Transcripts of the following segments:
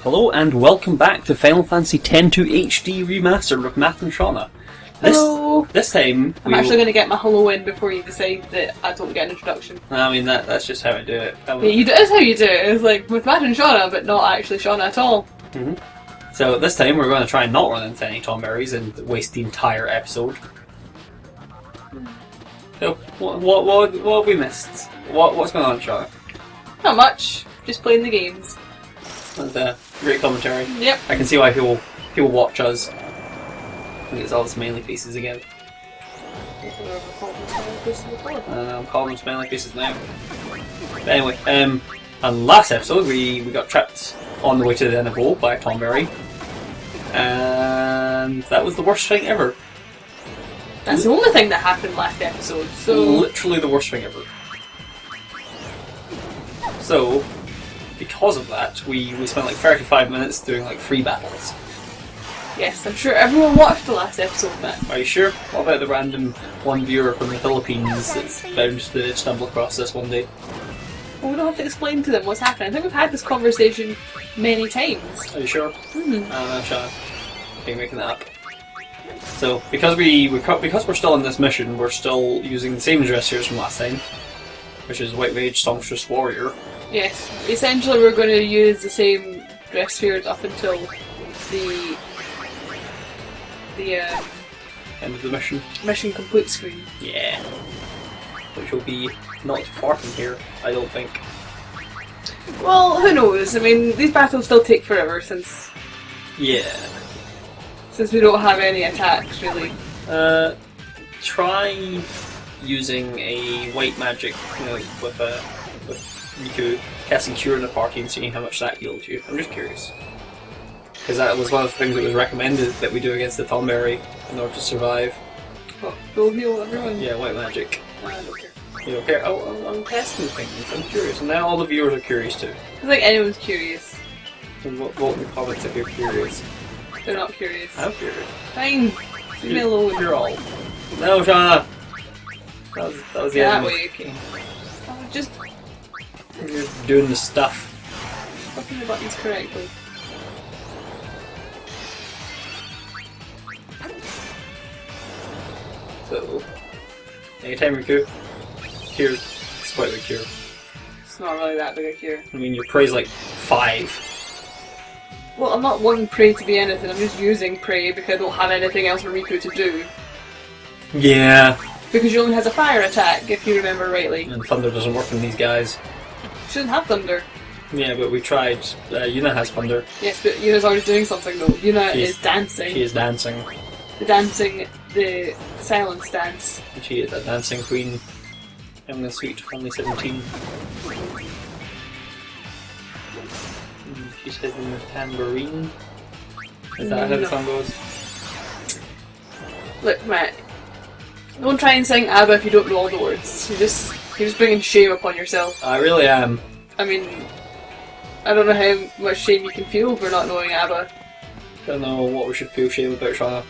Hello and welcome back to Final Fantasy X-2 HD Remastered with Matt and Shauna. Hello! This time... I'm actually going to get my hello in before you decide that I don't get an introduction. I mean, that's just how I do it. That's how you do it. It's like with Matt and Shauna, but not actually Shauna at all. Mm-hmm. So this time we're going to try and not run into any Tomberries and waste the entire episode. So, what have we missed? What's going on, Shauna? Not much. Just playing the games. That's a great commentary. Yep. I can see why people watch us. I think it's all the smiley faces again. I'm calling them smiley faces now. But anyway, and last episode we got trapped on the way to the end of Goal by a Tomberry. And that was the worst thing ever. That's the only thing that happened last episode, so... Literally the worst thing ever. So, because of that, we spent like 35 minutes doing like 3 battles. Yes, I'm sure everyone watched the last episode, Matt. Are you sure? What about the random one viewer from the Philippines that's bound to stumble across this one day? Well, we don't have to explain to them what's happening. I think we've had this conversation many times. Are you sure? Mm-hmm. I'm sure. You're making that up. So, because we're still in this mission, we're still using the same dress here as from last time, which is White Mage Songstress Warrior. Yes, essentially we're going to use the same dress spheres up until the End of the mission. Mission complete screen. Yeah. Which will be not far from here, I don't think. Well, who knows? I mean, these battles still take forever since Yeah. we don't have any attacks really. Try using a white magic, with Riku casting Cure in the party and seeing how much that healed you. I'm just curious. Because that was one of the things that was recommended that we do against the Tomberry in order to survive. What? Go heal everyone? Yeah, white magic. I don't care. You don't care? Oh, I'm testing things. I'm curious. And now all the viewers are curious too. I think anyone's curious. And vote in the comments if you're curious. They're not curious. I'm curious. Fine. Leave me alone. You're all. No, Shauna! That was the That end. way, okay. Oh, just You're doing the stuff. clicking the buttons correctly. So, anytime Riku, Cure, it's quite a big cure. It's not really that big a cure. I mean, your prey's like 5. Well, I'm not wanting prey to be anything, I'm just using prey because I don't have anything else for Riku to do. Yeah. Because she only has a fire attack, if you remember rightly. And thunder doesn't work on these guys. She doesn't have thunder. Yeah, but we tried. Yuna has thunder. Yes, but Yuna's already doing something though. Yuna is dancing. She is dancing. The silence dance. And she is a dancing queen. In the sweet only 17. She's hitting the tambourine. Is that how the song goes? Look, Matt. Don't try and sing ABBA if you don't know all the words. You're just bringing shame upon yourself. I really am. I mean, I don't know how much shame you can feel for not knowing ABBA. I don't know what we should feel shame about, Shauna.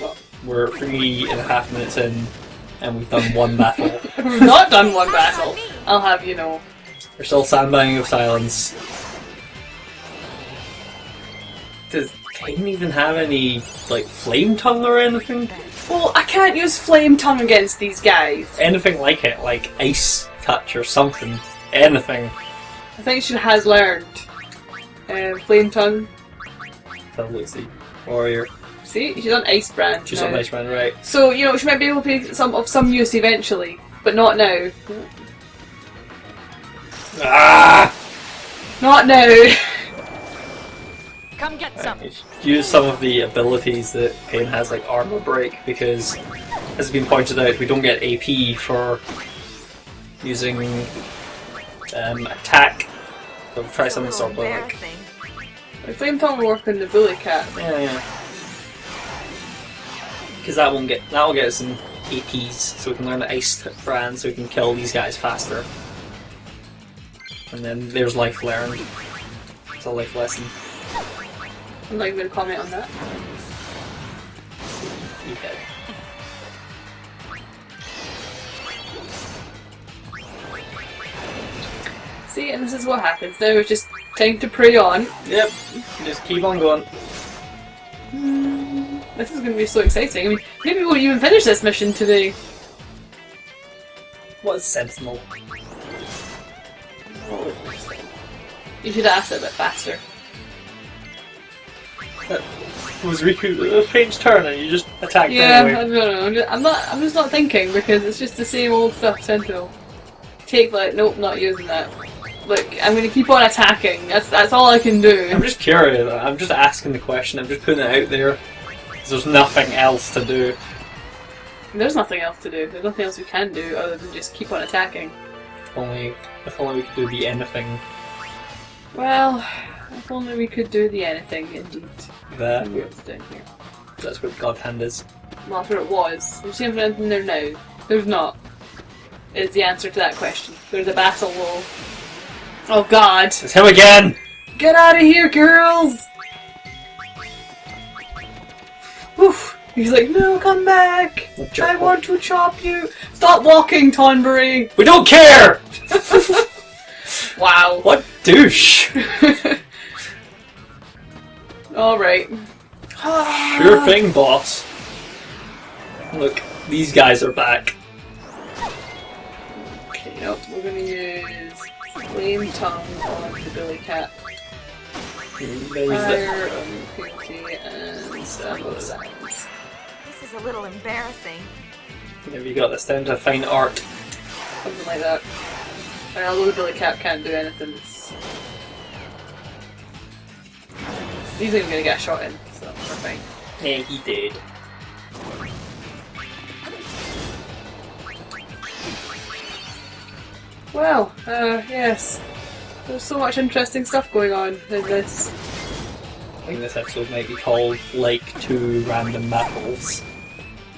Well, we're 3.5 minutes in, and we've done 1 battle. We've not done 1 battle. I'll have you know. We're still sandbagging of silence. Does Kane even have any, like, flame tongue or anything? Well, I can't use flame tongue against these guys. Anything like it, like ice touch or something. Anything. I think she has learned. Flame tongue. So let's see. Warrior. See, she's on Ice Brand. She's now. on Ice Man, right? So she might be able to be of some use eventually, but not now. Ah! Not now. Come get some. Use some of the abilities that Kane has, like armor break, because as has been pointed out, we don't get AP for using attack. So try something sort of like. Flame tongue will work on the bully cat. Yeah. Because that'll get us some APs, so we can learn the ice brand, so we can kill these guys faster. And then there's life learned. It's a life lesson. I'm not even going to comment on that. Okay. See, and this is what happens. Now it's just time to prey on. Yep. Just keep on going. This is going to be so exciting. I mean, maybe we won't even finish this mission today. What is Sentinel? You should ask it a bit faster. That was Riku. Pain's turn, and you just attacked Yeah, anyway. I don't know. I'm just not thinking because it's just the same old stuff. Sentinel. Take like, nope, not using that. Like, I'm gonna keep on attacking. That's all I can do. I'm just curious. I'm just asking the question. I'm just putting it out there. 'Cause there's nothing else to do. There's nothing else to do. There's nothing else we can do other than just keep on attacking. If only we could do the anything. Well, if only we could do the anything, indeed. That. What's down here? That's what God Hand is. Well, that's where it was. There's anything there now. There's not. Is the answer to that question. There's a battle wall. Oh god! It's him again! Get out of here, girls! Oof. He's like, no, come back! I want to chop you! Stop walking, Tonbury! We don't care! Wow. What douche! Alright. Sure thing, boss. Look, these guys are back. Okay, nope, we're gonna use Flame Tongue on the Billy Cat. Fire on Pinky and Stambo Silence. This is a little embarrassing. Have you got this down to fine art? Something like that. And although the Billy Cat can't do anything, he's even gonna get shot in, so we're fine. Yeah, he did. Well, yes. There's so much interesting stuff going on in this. I think this episode might be called Like 2 Random Battles.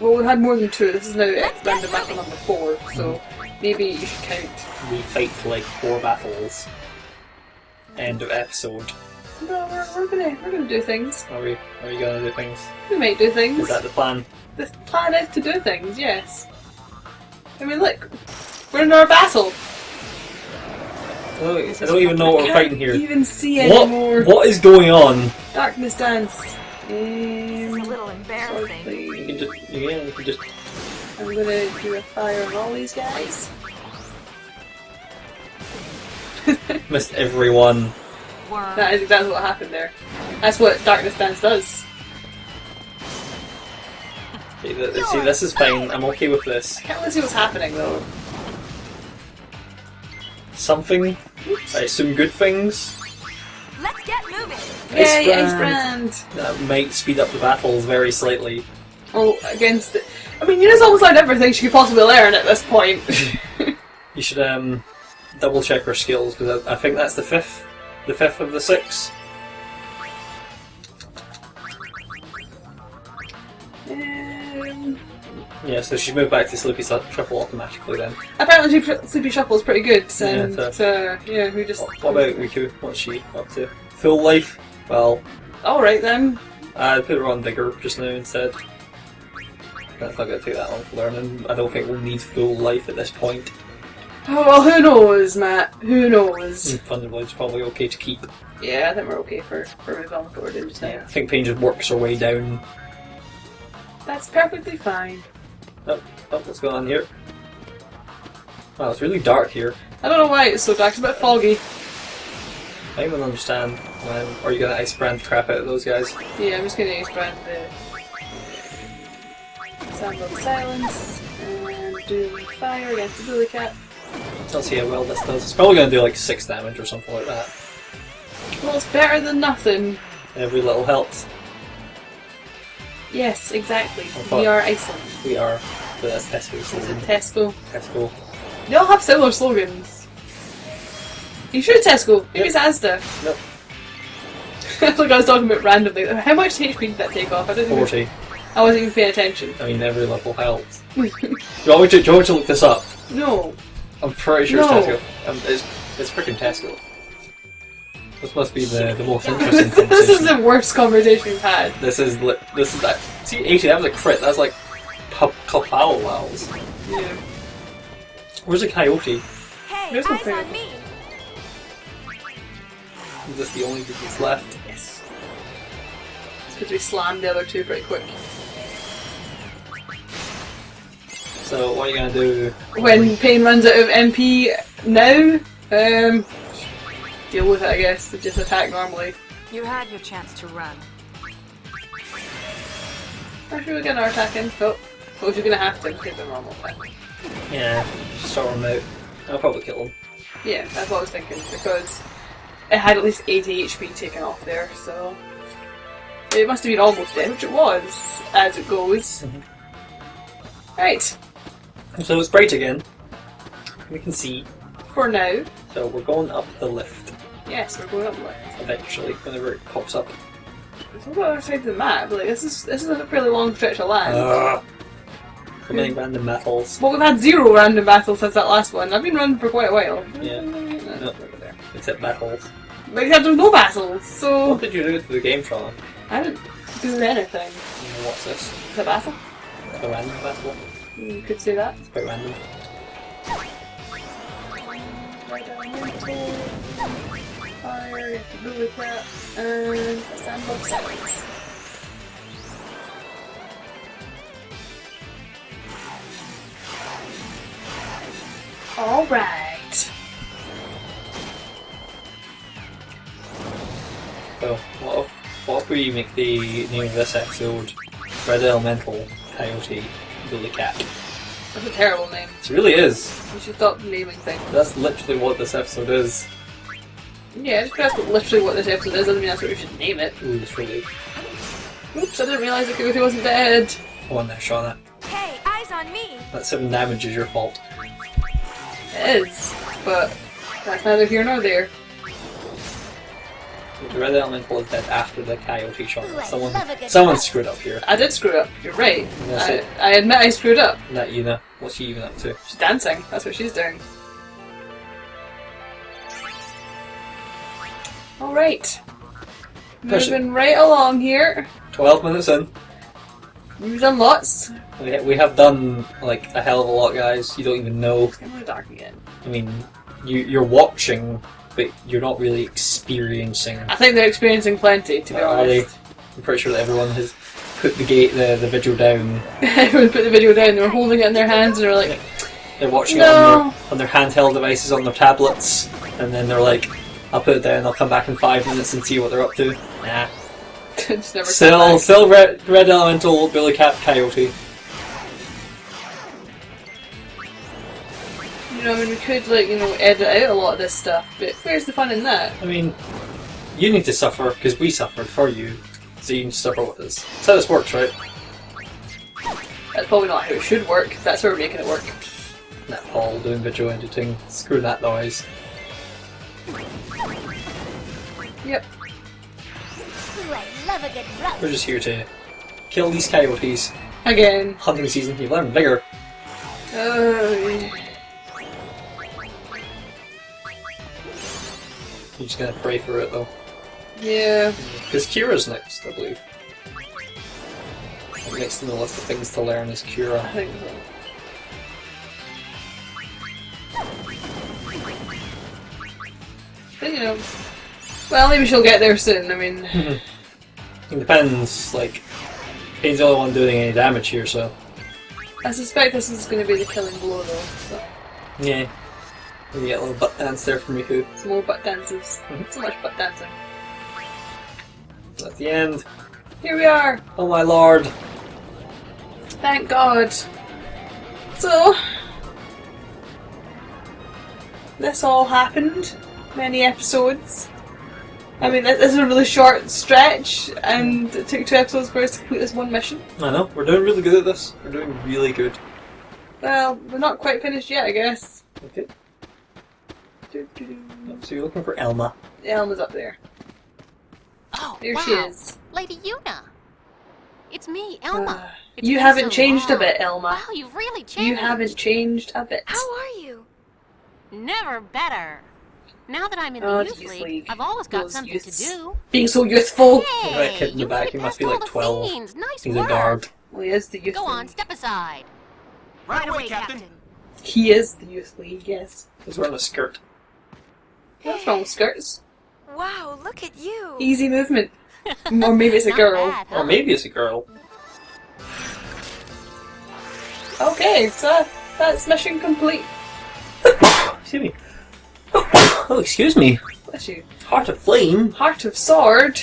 Well, we had more than 2. This is now random battle number 4, so maybe you should count. We fight like 4 battles. End of episode. No, we're gonna do things. Are we gonna do things? We might do things. Is that the plan? The plan is to do things, yes. I mean, look, we're in our battle. I don't even know what we're fighting here. Even see anymore. What is going on? Darkness dance. This is a little embarrassing. You can just. I'm gonna do a fire on all these guys. Missed everyone. Worm. That is exactly what happened there. That's what Darkness Dance does. See, this is fine. I'm okay with this. I can't really see what's happening though. Something. I assume good things. Let's get moving. Yay, Ice Ice Brand! That might speed up the battles very slightly. Oh, against it. I mean, Yuna's almost learned everything she could possibly learn at this point. You should double check her skills because I think that's the fifth of the 6. Yeah, so she's moved back to Sleepy Shuffle automatically then. Apparently, Sleepy Shuffle is pretty good, and Yeah, we just. What about Riku? What's she up to? Full life? Well, Alright then. I put her on Vigor just now instead. That's not going to take that long to learn, and I don't think we'll need full life at this point. Oh, well, who knows, Matt? Who knows? Thunderblide's probably okay to keep. Yeah, I think we're okay for moving on forward in just now. Yeah, I think Pain just works her way down. That's perfectly fine. Oh, what's going on here? Wow, it's really dark here. I don't know why it's so dark, it's a bit foggy. I don't even understand when. Are you going to Ice Brand the crap out of those guys? Yeah, I'm just gonna Ice Brand the Sound of Silence and do fire against the Billy Cat. Let's see how well this does. It's probably going to do like 6 damage or something like that. Well, it's better than nothing. Every little helps. Yes, exactly. Oh, We are Iceland. We are. But that's Tesco. This is Tesco. Tesco. They all have similar slogans. You sure Tesco? Maybe it's Asda. Nope. Like I was talking about randomly. How much HP did that take off? I didn't 40. Even, I wasn't even paying attention. I mean, every level helps. Do you want me to look this up? No. I'm pretty sure No. it's Tesco. It's freaking Tesco. This must be the most interesting conversation. This is the worst conversation we've had. This is that. See, 80, that was a crit. That's like kapow wows. Yeah. Where's the coyote? Hey, There's eyes nothing. on me. Is this the only group that's left? Yes. It's because we slammed the other two pretty quick. So what are you gonna do? When Pain runs out of MP now, deal with it, I guess. Just attack normally. You had your chance to run. Actually, we're gonna attack him. Oh, suppose you're gonna have to take the normal attack. Yeah, just sort him out. I'll probably kill him. Yeah, that's what I was thinking, because it had at least 80 HP taken off there, so it must have been almost dead, which it was, as it goes. Right, So it's bright again. We can see. for now. So we're going up the lift Yes, we're going up left. eventually, whenever it pops up. It's on the other side of the map, like, this is a fairly long stretch of land. So many random metals. Well, we've had 0 random battles since that last one. I've been running for quite a while. Yeah. No. Over there. Except metals. But there's no battles, so... What did you do to the game, Sean? I didn't do anything. What's this? It's a battle? A random battle? You could say that. It's quite random. Fire, you have to bully crap, and sandbox silence. Alright. So, what if we make the name of this episode Red Elemental Coyote Bully Cat? That's a terrible name. It really is. You should stop naming things. That's literally what this episode is. Yeah, just because that's literally what this episode is doesn't mean that's what we should name it. Ooh, it's really. Oops, I didn't realise the Coyote wasn't dead. Go on there, Shauna. Hey, eyes on me! That 7 damage is your fault. It is, but that's neither here nor there. The Red Elemental is dead after the Coyote shot. Ooh, I love a good Someone fight. screwed up here. I did screw up, you're right. That's it. I admit I screwed up. That Yuna. What's she even up to? She's dancing, that's what she's doing. Alright. Moving right along here. 12 minutes in. We've done lots. We have done like a hell of a lot, guys. You don't even know. It's getting really dark again. I mean, you're watching, but you're not really experiencing. I think they're experiencing plenty, to be Are they? honest. I'm pretty sure that everyone has put the video down. Everyone put the video down, they were holding it in their hands and they were like, They're watching No. it on their handheld devices, on their tablets, and then they're like, "I'll put it down. I'll come back in 5 minutes and see what they're up to." Nah. just never come back. Still red elemental Billy Cat Coyote. You know, I mean, we could, like, you know, edit out a lot of this stuff, but where's the fun in that? I mean, you need to suffer because we suffered for you, so you need to suffer with us. That's how this works, right? That's probably not how it should work. That's how we're making it work. That Paul doing video editing. Screw that noise. Yep. Ooh, I love a good rub. We're just here to kill these coyotes. Again. Hunting season. You've learned bigger. You're just gonna pray for it though. Yeah. Because Kira's next, I believe. Next in the list of things to learn is I Kira. think so. But, you know, well, maybe she'll get there soon. I mean, It depends, like, Pain's the only one doing any damage here, so. I suspect this is going to be the killing blow, though. So, Yeah. We get a little butt dance there from Miku. some more butt dances. So much butt dancing. At the end. Here we are. Oh my lord. Thank God. So, this all happened. Many episodes. I mean, this is a really short stretch, and it took 2 episodes for us to complete this one mission. I know, we're doing really good at this. We're doing really good. Well, we're not quite finished yet, I guess. Okay. So you're looking for Elma. Elma's up there. Oh, There wow. she is. Lady Yuna. It's me, Elma. It's You been haven't so changed a long. bit, Elma. Wow, you've really changed. You haven't changed a bit. How are you? Never better. Now that I'm in the Oh, youth Youth league, League. I've always got Those something youths. to do. Being so youthful. Hey, That kid in the you back, went he must past be all like the 12. fiends. Nice He's work. a guard. Well, he is the youth Go on, league. step aside. Right away, Captain. He is the youth league, yes. He's wearing a skirt. What's wrong with skirts? Wow, Wow, look at you. Easy movement. Or maybe it's a Not girl. bad, huh? Or maybe it's a girl. Okay, so that's mission complete. Excuse me. Oh, excuse me. Bless you. Heart of Flame. Heart of Sword.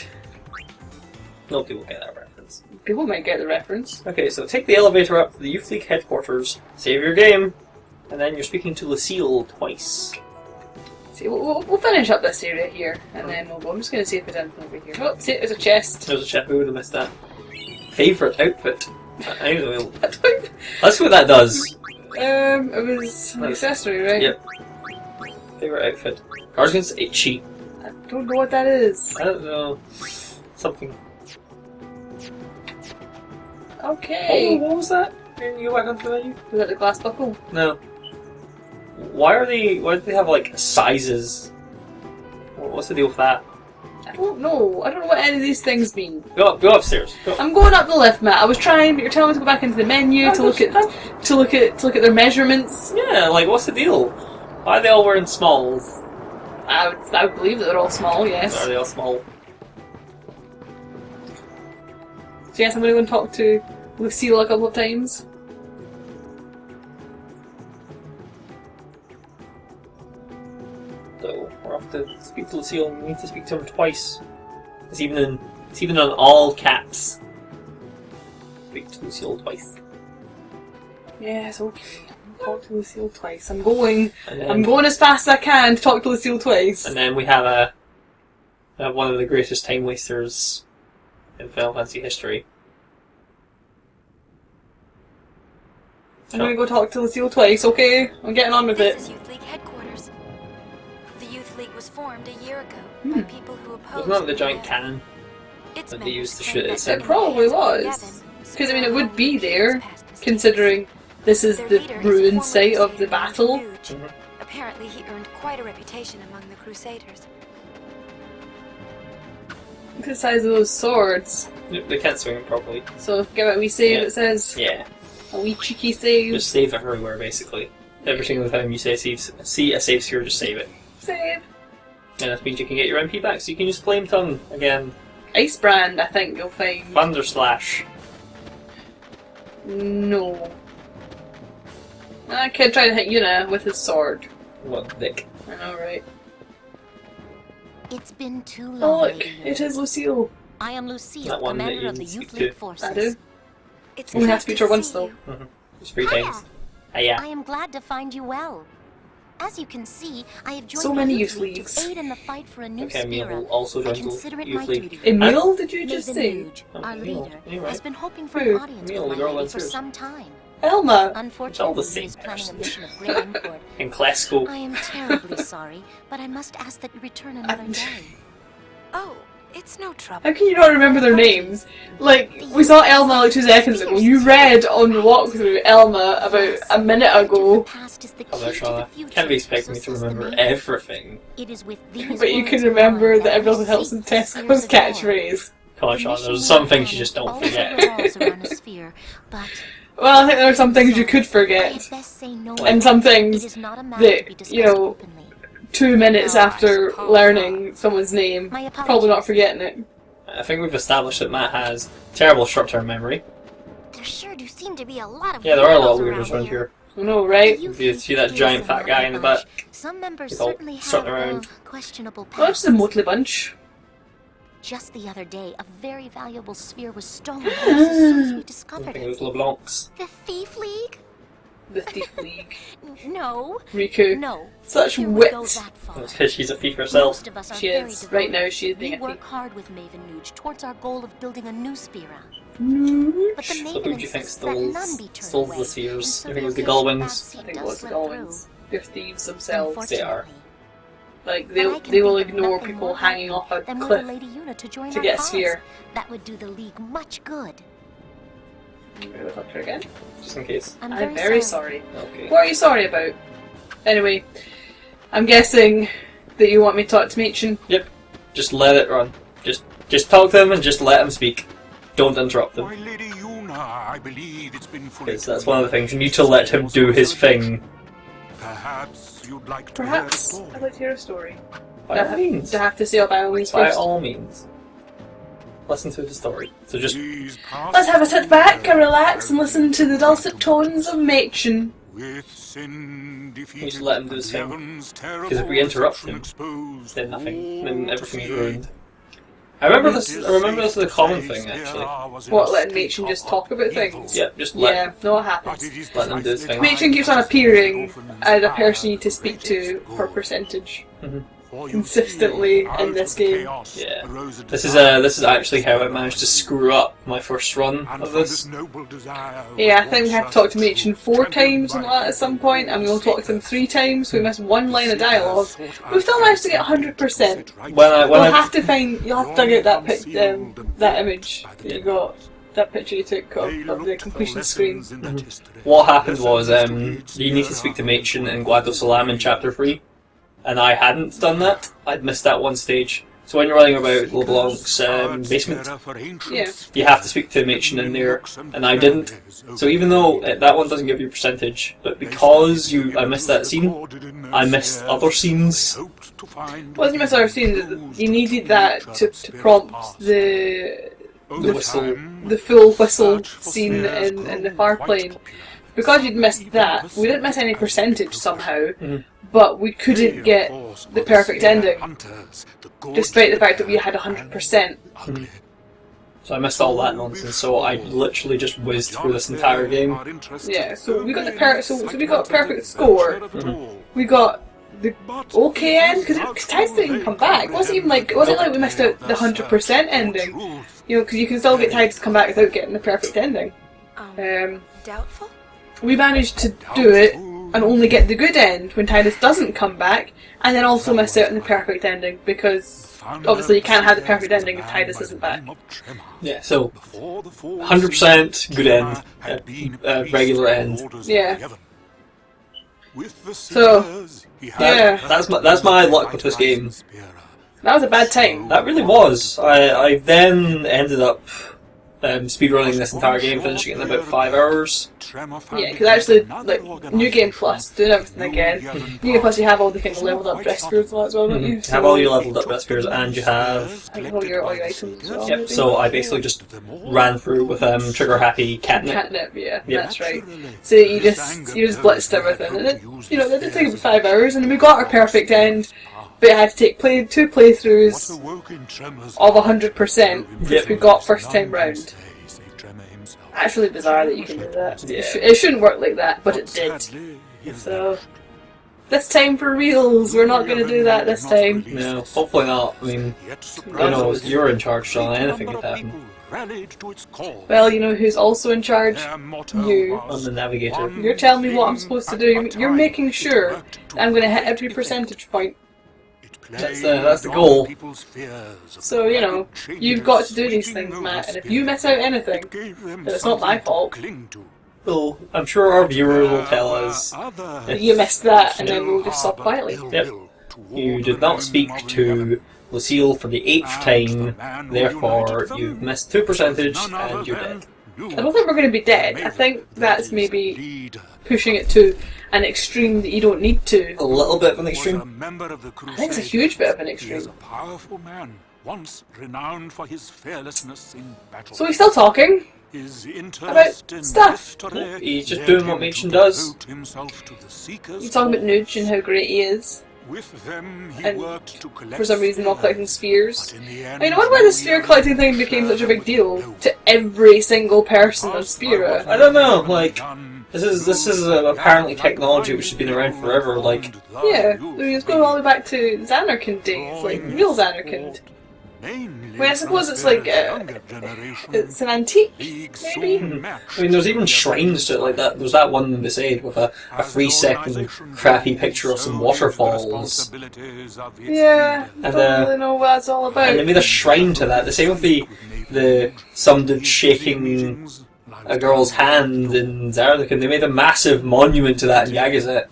Nobody will get that reference. People might get the reference. Okay, so take the elevator up to the Youth League headquarters, save your game, and then you're speaking to Lucille twice. See, we'll finish up this area here, and then we'll go. I'm just going to see if there's anything over here. Oh, see, there's a chest. There's a chef, who would have missed that? Favourite outfit. I don't know. That's what that does. It was an accessory, right? Yep. Favourite outfit. Cards against Itchy. I don't know what that is. I don't know. Something. Oh, Okay. what was that? Can you go back onto the menu? Was that the glass buckle? No. Why do they have like sizes? What's the deal with that? I don't know. I don't know what any of these things mean. Go upstairs. Go. I'm going up the lift, Matt. I was trying, but you're telling me to go back into the menu to look at their measurements. Yeah, like what's the deal? Why are they all wearing smalls? I would believe that they're all small. Yes. Are they all small? So yes, I'm going to go and talk to Lucille a couple of times. So we're off to speak to Lucille. We need to speak to him twice. It's even on all caps. Speak to Lucille twice. Yes, okay. Talk to Lucille twice. I'm going And then, as fast as I can to talk to Lucille twice. and then we have one of the greatest time wasters in Final Fantasy history. I'm going to go talk to Lucille twice, okay? I'm getting on with This it. is Youth League headquarters. The Youth League was formed a year ago by people who opposed Wasn't that the the giant ban. cannon? Its that they members used to claim shoot at that Sentinel? It probably Yevon was. Because, I mean, it would be Sparrow there, was past his considering this is Their the leader is ruined former site of the Crusader battle. Nuge. Mhm. Apparently, he earned quite a reputation among the Crusaders. Look at the size of those swords. They can't swing them properly. So, give it a wee save, Yeah. it says. Yeah. A wee cheeky save. Just save everywhere, basically. Every single time you see a save sphere, just save it. Save. And that means you can get your MP back, so you can use Flame Tongue again. Ice Brand, I think you'll find. Thunder Slash. No. That kid tried to hit Yuna with his sword. What dick. I know, right? It's been too long. Oh, look, Lady it is Lucille. I am Lucille, That one that commander you of the can Youth speak League to. forces. I do. It's Only nice have to speak to her once, see though. you. Just 3 times. I Yeah. am glad to find you well. As you can see, I have joined So the many Youth youth League leagues. to aid in the fight for a new Okay, Emil Spira. will also I join consider the it my Youth League. duty. Emil, did you just Maven say? Nuge, Oh, our Emil. leader, Anyway. has been hoping for Who? an audience Emil, with the my girl lady for downstairs. some time. Elma! Unfortunately, the he same is planning a person. mission of great import. In Classical. I am terribly sorry, but I must ask that you return another day. Oh, it's no trouble. How can you not remember their names? Like, we saw Elma like 2 seconds ago. You read on the walkthrough Elma about a minute ago. Oh, no, Shauna. Can't be expecting me to remember everything. It is with these But you can words in remember mind that I everyone else in seek the Tesco's spheres of war. catchphrase. Come on, Sean, there's some things you just don't Also forget. revolves around a sphere, but Well, I think there are some things you could I forget. had best say no And some things It is not a matter to be that, discussed you know, openly. 2 minutes Oh, I after suppose learning someone's name, My probably not apologies. forgetting it. I think we've established that Matt has terrible short-term memory. There sure do seem to be a lot of Yeah, there are a lot of weirdos weirdos around here. I know, right? The youth You league see that is giant a fat guy in the motley back? bunch. Some members He's all certainly have strutting around. questionable Well, that's pasts. the Motley Bunch. Just the other day, a very valuable sphere was stolen from us as soon as we I discovered think it it. was LeBlanc's. The Thief League? The Thief League. No. Riku. No. Such Fear would wit. go that far. That's because she's a thief herself. Most of us are She very is. devoted. Right now, she is being We a work thief. hard with Maven Nuge towards our goal of building a new Spira. But the So Maven who do you think insists that none be turned stole away, the Seers? and so I think it was the their official Galwings. backseat I think it does was the slip Galwings. They're thieves through. themselves. They are. Unfortunately. Like, But I they can will think of ignore nothing people more hanging off a than with cliff Lady Una to join to our get a cause. sphere. That would do the League much good. I'm going to talk to her again. Just in case. I'm I'm very sorry. Okay. What are you sorry about? Anyway, I'm guessing that you want me to talk to Machen. Yep. Just let it run. Just talk to them and just let them speak. Don't interrupt My them. Lady Una, I believe it's been fully Because that's one of the things. You need to let him do his thing. Perhaps you'd like to Perhaps hear a I'd story. like to hear a story. By all means. Do I have to say by all means By first? all means. Listen to the story. So just Let's have a sit back and relax and listen to the dulcet tones of Machen. With sin defeated, just let him do his thing. heaven's Because if we interrupt him, exposed, then nothing. Then everything is ruined. I remember this is a common thing actually. What, letting Machen just talk about things? Yeah, just let Yeah, no, what happens? let him do his thing. Machen keeps on appearing as a person you need to speak to for percentage. Consistently in this game. Yeah. This is actually how I managed to screw up my first run of this. Yeah, I think we had to talk to Machen 4 times and that at some point, and we only talked to him 3 times, so we missed 1 line of dialogue. We've still managed to get 100%. You'll have to dig out that image that you got, that picture you took of the completion screen. What happened was you need to speak to Machen and Guado Salam in Chapter 3. And I hadn't done that. I'd missed that one stage. So when you're running about LeBlanc's basement, Yeah. you have to speak to Machen in there, and I didn't. So even though that one doesn't give you a percentage, but because I missed that scene, I missed other scenes. Wasn't you missed other scenes? You needed that to prompt the whistle. the full whistle scene in the far plane. Because you'd missed that, we didn't miss any percentage somehow. But we couldn't get the perfect ending, despite the fact that we had 100%. So I missed all that nonsense. So I literally just whizzed through this entire game. Yeah, so we got so we got a perfect score. We got the okay end because Tides didn't even come back. It wasn't like we missed out the 100% ending. You know, because you can still get Tides to come back without getting the perfect ending. Doubtful? We managed to do it and only get the good end when Tidus doesn't come back, and then also miss out on the perfect ending because obviously you can't have the perfect ending if Tidus isn't back. Yeah, so 100% good end, regular end. Yeah. So yeah, that's my luck with this game. that was a bad time. That really was. I then ended up speedrunning this entire game, finishing it in about 5 hours. Yeah, because actually, like, New Game Plus, doing everything again. New Game Plus, you have all the kind of leveled up dress spheres as well, don't you? You have all your leveled up dress spheres, and you have... I think all your items as well. Yep, maybe? so I basically just ran through with Trigger Happy Catnip. Catnip, yeah, Yep. that's right. So you just blitzed everything, and it did take about 5 hours, and we got our perfect end. But it had to take 2 playthroughs of 100%, which we got first time round. That's really bizarre that you can do that. Yeah. It shouldn't work like that, but it did. So, this time for reals, we're not going to do that this time. No, hopefully not. I mean, who knows, you're in charge, so anything could happen. Well, you know who's also in charge? You. I'm the navigator. You're telling me what I'm supposed to do. You're making sure that I'm going to hit every percentage point. That's the goal. So, you know, you've got to do these things, Matt, and if you miss out anything, then it's not my fault. Well, I'm sure our viewers will tell us That you missed that, and then we'll just stop quietly. Yep. You did not speak to Lucille for the 8th time, therefore you've missed 2 percentage and you're dead. I don't think we're going to be dead. I think that's maybe pushing it to an extreme that you don't need to. A little bit of an extreme. I think it's a huge bit of an extreme. So he's still talking about stuff. He's just doing what Machen does. He's talking about Nuge and how great he is. And for some reason not collecting spheres. I mean, I wonder why the sphere collecting thing became such a big deal to every single person on Spira. I don't know, like, this is apparently technology which has been around forever, like... Yeah, I mean, it's going all the way back to Xanarkand days, like real Xanarkand. I mean, I suppose it's like, it's an antique, maybe? I mean, there's even shrines to it like that. There's that one in Besaid with a 3-second crappy picture of some waterfalls. Yeah, I And, don't really know what that's all about. And they made a shrine to that. The same with the some dude shaking a girl's hand in Zarlakan. They made a massive monument to that in Yagazet.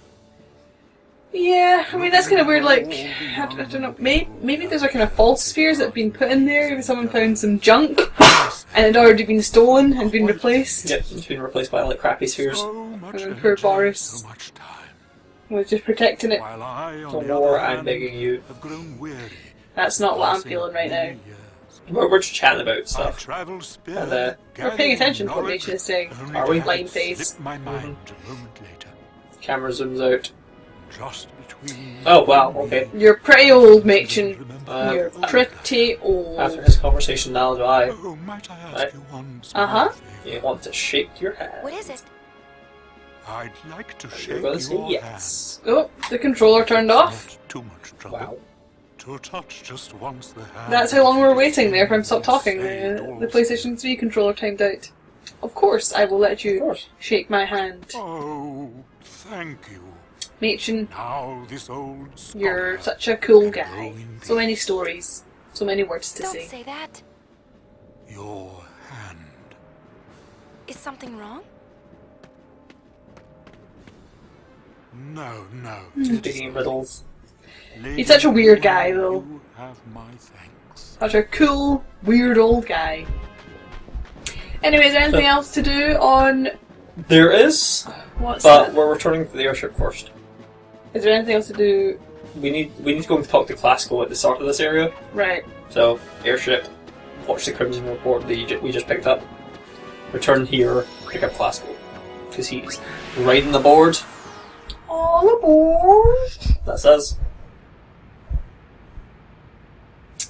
Yeah, I mean, that's kind of weird, like, I don't know, maybe there's a kind of false spheres that have been put in there if someone found some junk and it had already been stolen and been replaced. Yep, it's been replaced by like crappy spheres. And then poor Boris. We're just protecting it. While I, on So the more, other I'm hand, begging you. have grown weary. That's not what I'm Passing feeling right now. many years. We're just chatting about I stuff. travel spared, And, We're paying gathering attention to what knowledge, Nation is saying. only Are to we? have Blind it face. slip my mind a moment later. Camera zooms out. Just between. Oh wow, okay. You're pretty old, Machen. Uh, You're pretty old. After his conversation, now do I. Oh, might I ask Right. you one small Uh-huh. favor? You want to shake your hand? What is it? I'd like to You're shake going to say your yes. Oh, the controller turned hand. off. Not too much trouble. Wow. To touch just once the hand. That's how long we were waiting there for him to stop talking. The PlayStation 3 controller timed out. Of course, I will let Of you course. shake my hand. Oh, thank you. Machen, Now this old you're scholar such a cool can guy. grow in So many stories. So many words to Don't say. say that. your hand. Is something wrong? No, no. Speaking of riddles. He's such a weird guy, though. You have my thanks. Such a cool, weird old guy. Anyway, is there anything else to do on... There is, What's but that? we're returning to the airship first. Is there anything else to do... We need to go and talk to Classical at the start of this area. Right. So, airship, watch the Crimson Report that we just picked up. Return here, pick up Classical. Because he's riding the board. All aboard! That's us.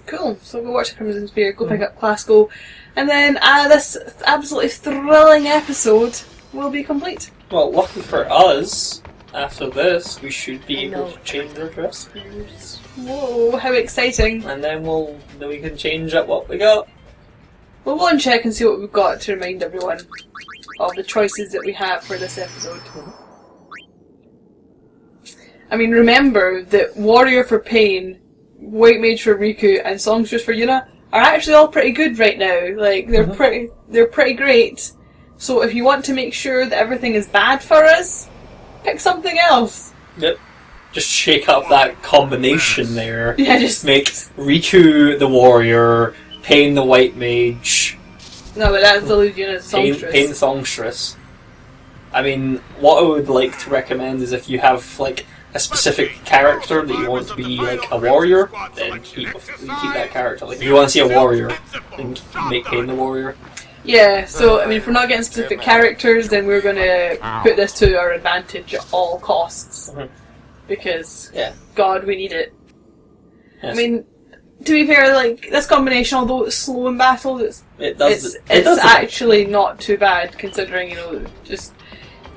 Cool. So go watch the Crimson Sphere, go pick up Classical, and then this absolutely thrilling episode will be complete. Well, lucky for us, after this, we should be able to change our dress. Whoa, how exciting. And then we can change up what we got. We'll go and check and see what we've got to remind everyone of the choices that we have for this episode. I mean, remember that Warrior for Pain, White Mage for Riku, and Songstress for Yuna are actually all pretty good right now. Like, they're pretty great. So if you want to make sure that everything is bad for us, pick something else. Yep. Just shake up that combination there. Yeah, just... Make Riku the warrior, Pain the white mage, No, but that's the Yuna's Pain Songstress. the songstress. I mean, what I would like to recommend is if you have, like, a specific character that you want to be, like, a warrior, then keep that character. Like, if you want to see a warrior, then make Pain the warrior. Yeah, so, I mean, if we're not getting specific characters, then we're going to put this to our advantage at all costs. Mhm. Because, Yeah. God, we need it. Yes. I mean, to be fair, like, this combination, although it's slow in battle, it's does actually not too bad, considering, you know, just...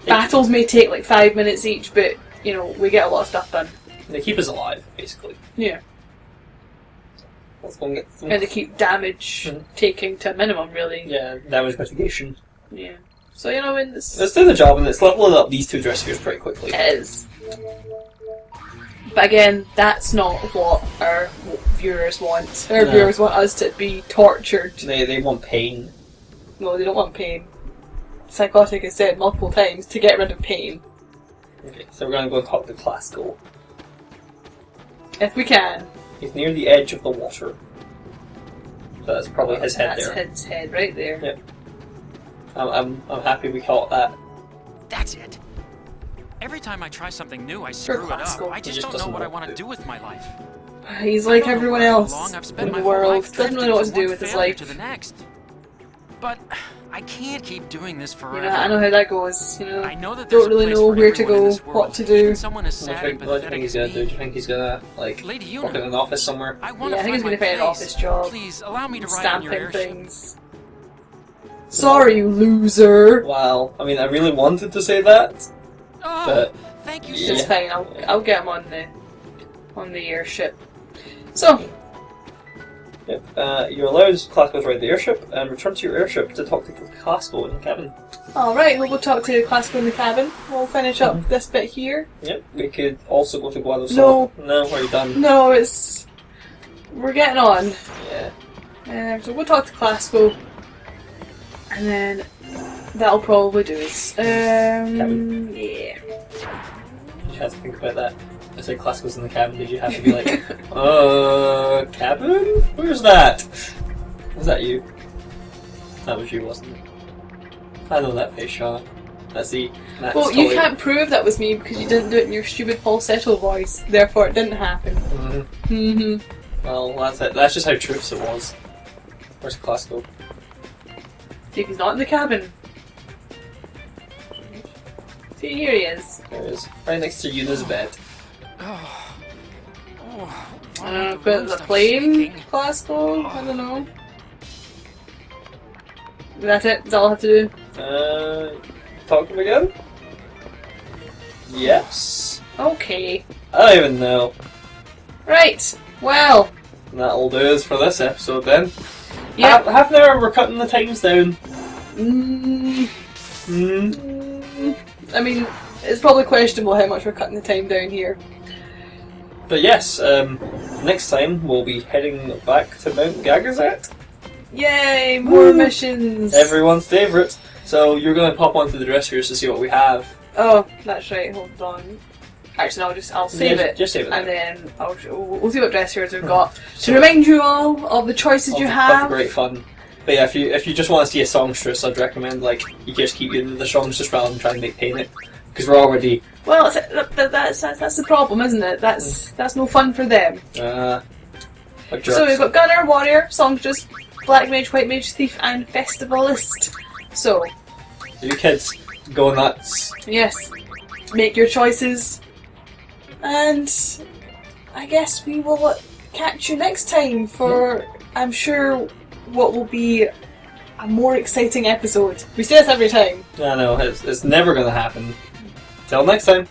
Battles may take, like, 5 minutes each, but, you know, we get a lot of stuff done. They keep us alive, basically. Yeah. Let's go and get some... And to keep damage taking to a minimum, really. Yeah, damage mitigation. Yeah. So, you know, in this... Let's do the job, and let's level up these two dressers pretty quickly. It is. But again, that's not what our viewers want. Our No. viewers want us to be tortured. They want pain. No, they don't want pain. Psychotic has said multiple times to get rid of pain. Okay, so we're gonna go and talk to Classical. If we can. He's near the edge of the water. So that's probably his head That's there. his head right there. Yep. I'm happy we caught that. That's it. Every time I try something new, I Sure, screw it up. classical. I He just just don't know doesn't what I know want what to to do with my life. He's like I don't know everyone how else long I've spent in my the whole world. life Doesn't really know what to drifting do from with his one failure life. to the next. But I can't keep doing this You forever. know, I know how that goes. You know, I know that there's don't a really place know for where to everyone in go, this world, what to do. even someone as What sad do and you think pathetic he's as gonna do? Do me. you think he's gonna, like, Lady work in Una, an office somewhere? I want Yeah, I to think he's find gonna my find an place. office job. Please allow me to ride in your Stamping airship. things. Sorry, you loser. Wow. I mean, I really wanted to say that, Oh, but thank you Yeah. It's so fine. I'll get him on the airship. So, yep, you're allowed Classical to ride the airship and return to your airship to talk to Classical in the cabin. all right, we'll go talk to Classical in the cabin. We'll finish up this bit here. Yep, we could also go to Guado. No. No, are you done? No, we're getting on. Yeah. So we'll talk to Classical, and then that'll probably do us. Cabin. Yeah. You have to think about that. I said Classical's in the cabin, did you have to be like, cabin? Where's that? Was that you? That was you, wasn't it? I know that face shot. That's the Max Well, you toy. can't prove that was me because you didn't do it in your stupid falsetto voice. Therefore, it didn't happen. Well, that's it. That's just how truths it was. Where's Classical? See if he's not in the cabin. See, here he is. There he is. Right next to Yuna's bed. Put the plane, Classical. I don't know. That's it. That's all I have to do. Talk to him again? Yes. Okay. I don't even know. Right. Well. And that'll do us for this episode then. Yeah. Half an hour, we're cutting the times down. I mean, it's probably questionable how much we're cutting the time down here. But yes, next time we'll be heading back to Mount Gagazet. Yay! More missions. Everyone's favourite. So you're going to pop onto the dressers to see what we have. Oh, that's right. Hold on. Actually, I'll save Yeah, it. just save it And there. then we'll see what dress shirts we've got to remind you all of the choices you That's have. great fun. But yeah, if you just want to see a songstress, I'd recommend you just keep using the songstress rather than trying to make paint it, because we're already Well, that's the problem, isn't it? That's no fun for them. like So we've jerks. got Gunner, Warrior, Songstress, Black Mage, White Mage, Thief, and Festivalist. So You kids go nuts. yes, make your choices, and I guess we will catch you next time for, I'm sure, what will be a more exciting episode. We say this every time. I know it's never going to happen. Till next time.